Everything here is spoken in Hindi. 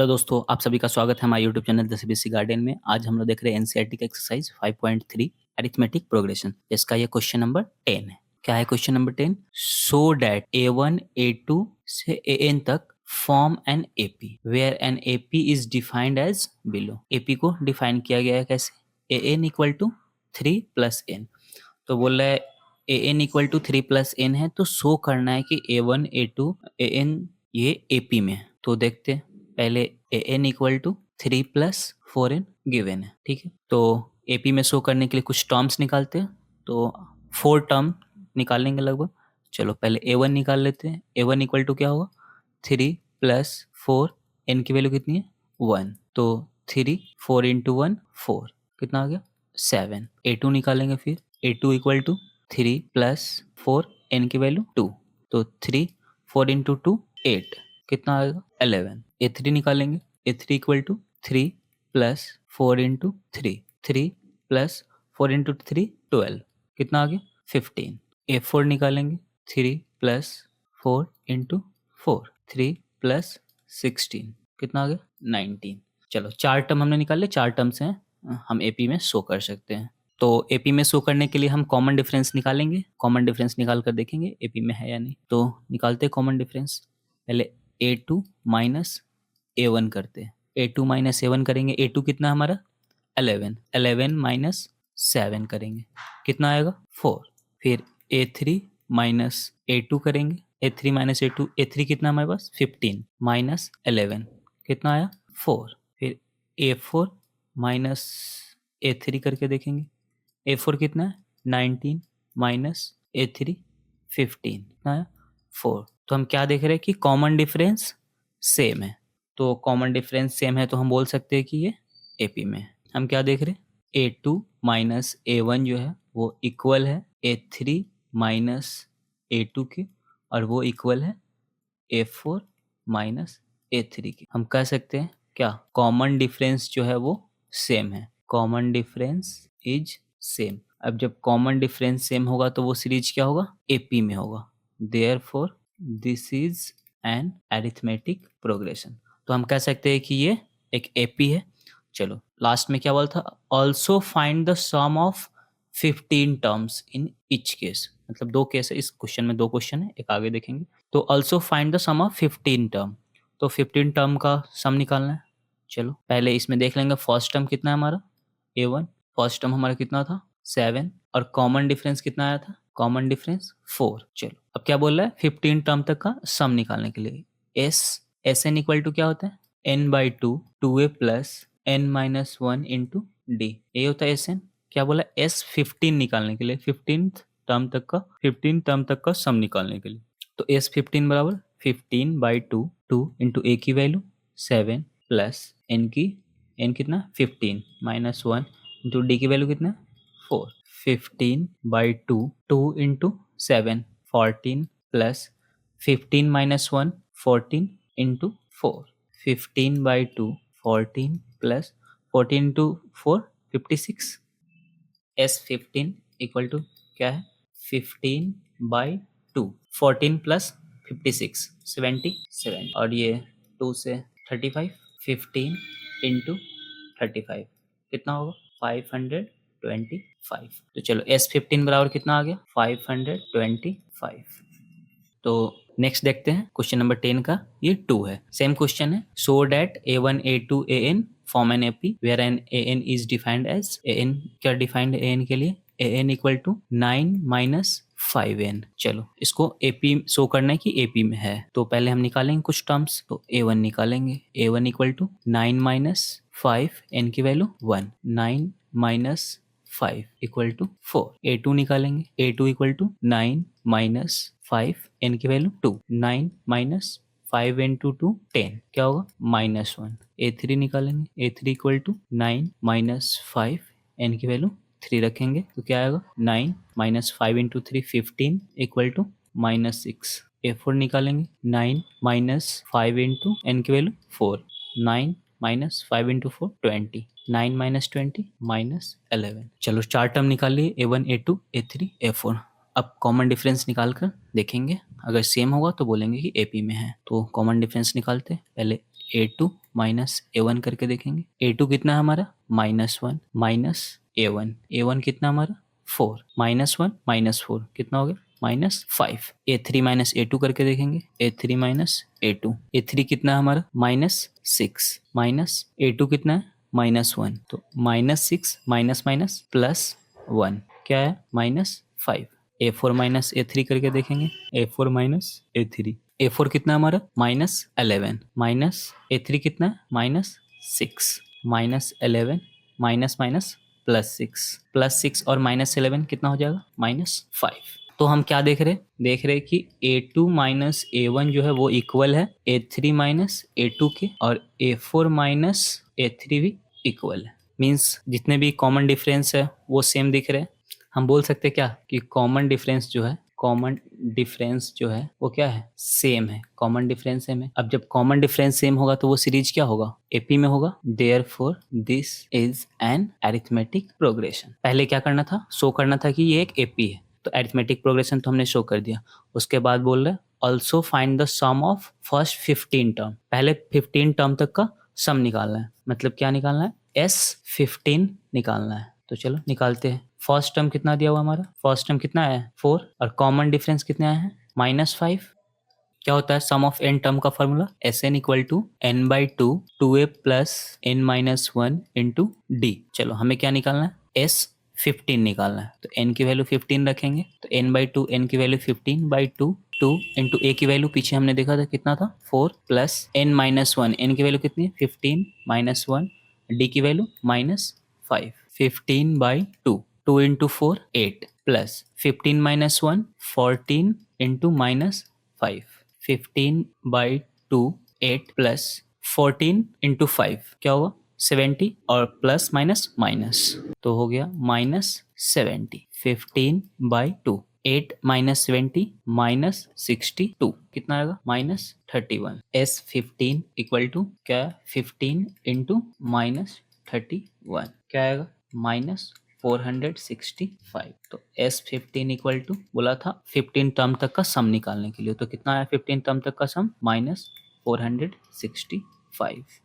हेलो दोस्तों, आप सभी का स्वागत है हमारे YouTube channel the CBSE garden में। आज हम लोग देख रहे हैं एनसीईआरटी का एक्सरसाइज 5.3 अरिथमेटिक प्रोग्रेशन, जिसका ये क्वेश्चन नंबर 10 है। क्या है question number 10? So that A1 A2 से AN तक form an AP where an AP is defined as below. AP को डिफाइन किया गया है कैसे? AN equal to 3 plus n. तो बोल रहा है AN equal to 3 plus n है, तो शो करना है कि A1 A2 AN ये एपी में है। तो देखते हैं, पहले AN equal to 3 plus 4n given है, ठीक है। तो एपी में शो करने के लिए कुछ टर्म्स निकालते हैं, तो 4 टर्म निकालेंगे लगभग। चलो पहले A1 निकाल लेते हैं। A1 इक्वल टू क्या होगा? 3 प्लस 4, n की वैल्यू कितनी है? 1। तो 3 4 इंटू 1 4, कितना आ गया? 7। A2 निकालेंगे फिर। A2 equal to 3 plus 4, n की वैल्यू 2। तो 3 4 इंटू 2 8, कितना आएगा? 11। A3 निकालेंगे। A3 equal to 3 plus 4 into 3 plus 4 into 3 12, कितना आ गया? 15। A4 निकालेंगे। 3 प्लस 4 इंटू 4 3 प्लस 16, कितना आ गया? 19। चलो 4 टर्म हमने निकाले, 4 टर्म से हम एपी में शो कर सकते हैं। तो एपी में शो करने के लिए हम कॉमन डिफरेंस निकालेंगे। कॉमन डिफरेंस निकाल कर देखेंगे एपी में है या नहीं। तो निकालते हैं कॉमन डिफरेंस। पहले A2 माइनस A1 करते हैं। A2 माइनस A1 करेंगे। A2 कितना हमारा? 11। 11 माइनस 7 करेंगे, कितना आएगा? 4। फिर A3 माइनस A2 करेंगे। A3 माइनस A2, A3 कितना हमारे पास? 15 माइनस 11, कितना आया? 4। फिर A4 माइनस A3 करके देखेंगे। A4 कितना है? 19 माइनस A3 15, कितना आया? 4। तो हम क्या देख रहे हैं कि कॉमन डिफरेंस सेम है। तो कॉमन डिफरेंस सेम है तो हम बोल सकते हैं कि ये एपी में है। हम क्या देख रहे हैं? A2 माइनस A1 जो है वो इक्वल है A3 माइनस A2 के, और वो इक्वल है A4 माइनस A3 के। हम कह सकते हैं क्या कॉमन डिफरेंस जो है वो सेम है। Common difference is same. अब जब कॉमन डिफरेंस सेम होगा तो वो सीरीज क्या होगा? एपी में होगा। Therefore this is an arithmetic progression. तो हम कह सकते हैं कि ये एक एपी है। चलो लास्ट में क्या बोला था? Also find the sum of 15 terms in each case. मतलब 2 केस है इस क्वेश्चन में, 2 क्वेश्चन है, एक आगे देखेंगे। तो also find the sum of 15 term. तो 15 टर्म का सम निकालना है। चलो पहले इसमें देख लेंगे फर्स्ट टर्म कितना है हमारा? A1। फर्स्ट टर्म हमारा कितना था? 7। और कॉमन डिफरेंस कितना आया था? Common difference 4। चलो अब क्या बोल रहा है? 15 टर्म तक का सम निकालने के लिए एस एन इक्वल टू क्या होता है? n/2 2a plus n minus 1 into D, ये होता है एस एन। क्या बोला? S15 निकालने के लिए, 15 टर्म तक का सम निकालने के लिए। तो S15 बराबर 15/2, 2 इंटू ए की वैल्यू 7 प्लस n की, n कितना? 15 माइनस 1 इंटू डी की वैल्यू कितना? 4। 15/2, 2 into 7 14 plus 15 minus 1 14 into 4। 15/2 14 plus 14 into 4 56। S15 equal to क्या है? 15/2, 14 प्लस 56 77, और ये 2 से 35, 15 इंटू 35 कितना होगा? 525। तो चलो S15 बराबर कितना आ गया? 525। तो नेक्स्ट देखते हैं क्वेश्चन नंबर 10 का। ये 2 है, सेम क्वेश्चन है। So that A1 A2 AN form an AP where an AN is defined as, AN क्या डिफाइंड है AN के लिए? AN equal to 9 minus 5n। चलो इसको एपी शो करना है कि एपी में है। तो पहले हम निकालेंगे कुछ टर्म्स। तो A1 निकालेंगे। A1 equal to 9 minus 5, n की value 1, 9 minus 5 equal to 4। A2 निकालेंगे। A2 equal to 9 minus 5, n की वैल्यू 2, 9 माइनस 5 इंटू 2 10, क्या होगा? -1। A3 निकालेंगे। A3 equal to 9 minus 5, n की वैल्यू 3 रखेंगे, तो क्या आएगा? 9 minus 5 into 3 15 equal to -6। A4 निकालेंगे। 9 माइनस 5 इंटू n की value 4, 9 minus 5 into 4 20, 9 minus 20 minus 11। चलो 4 टर्म निकाल लिए, A1 A2 A3 A4। अब कॉमन डिफरेंस निकाल कर देखेंगे, अगर सेम होगा तो बोलेंगे कि एपी में है। तो कॉमन डिफरेंस निकालते हैं। पहले A2 -a1 करके देखेंगे। a2 कितना है हमारा -1 माइनस a1 कितना हमारा 4 -1 -4 कितना हो गया -5। a3 -a2 करके देखेंगे। a3 -a2 कितना है हमारा -6 माइनस a2 कितना है -1 तो -6 माइनस माइनस +1 क्या है -5। a4 -a3 करके देखेंगे। a4 -a3 कितना हमारा -11 माइनस a3 कितना है -6 -11 माइनस माइनस +6 और -11 कितना हो जाएगा -5। तो हम क्या देख रहे कि a2 -a1 जो है वो इक्वल है a3 -a2 के और a4 -a3 भी इक्वल है। मीन्स जितने भी कॉमन डिफरेंस है वो सेम दिख रहे हैं। हम बोल सकते क्या कि कॉमन डिफरेंस जो है वो क्या है सेम है। कॉमन डिफरेंस सेम है। अब जब कॉमन डिफरेंस सेम होगा तो वो सीरीज क्या होगा एपी में होगा। Therefore this is an arithmetic progression. पहले क्या करना था शो करना था कि ये एक एपी है तो अरिथमेटिक प्रोग्रेशन तो हमने शो कर दिया। उसके बाद बोल रहे also find the sum of first 15 term. पहले 15 टर्म तक का सम निकालना है। मतलब क्या निकालना है S15 निकालना है। तो चलो निकालते हैं। फर्स्ट टर्म कितना दिया हुआ हमारा फर्स्ट टर्म कितना है 4 और कॉमन डिफरेंस कितने आए हैं -5। क्या होता है सम ऑफ n टर्म का formula Sn = n/2 2a + n-1 into D. चलो हमें क्या निकालना है S15 निकालना है। तो n की वैल्यू 15 रखेंगे तो n/2 n की वैल्यू 15/2 2 इंटू a की वैल्यू पीछे हमने देखा था कितना था 4 + n-1 n की वैल्यू कितनी है 15 - 1 d की value -5 15/2 2 into 4 8 plus 15 - 1 14 into -5 15/2 8 plus 14 into 5 क्या होगा 70 और प्लस माइनस माइनस तो हो गया -70 15/2 8 - 70 -62 कितना आएगा -31। S15 = क्या 15 इंटू -31 क्या आएगा -465। तो S15 = बोला था 15 टर्म तक का सम निकालने के लिए। तो कितना आया 15 टर्म तक का सम -465।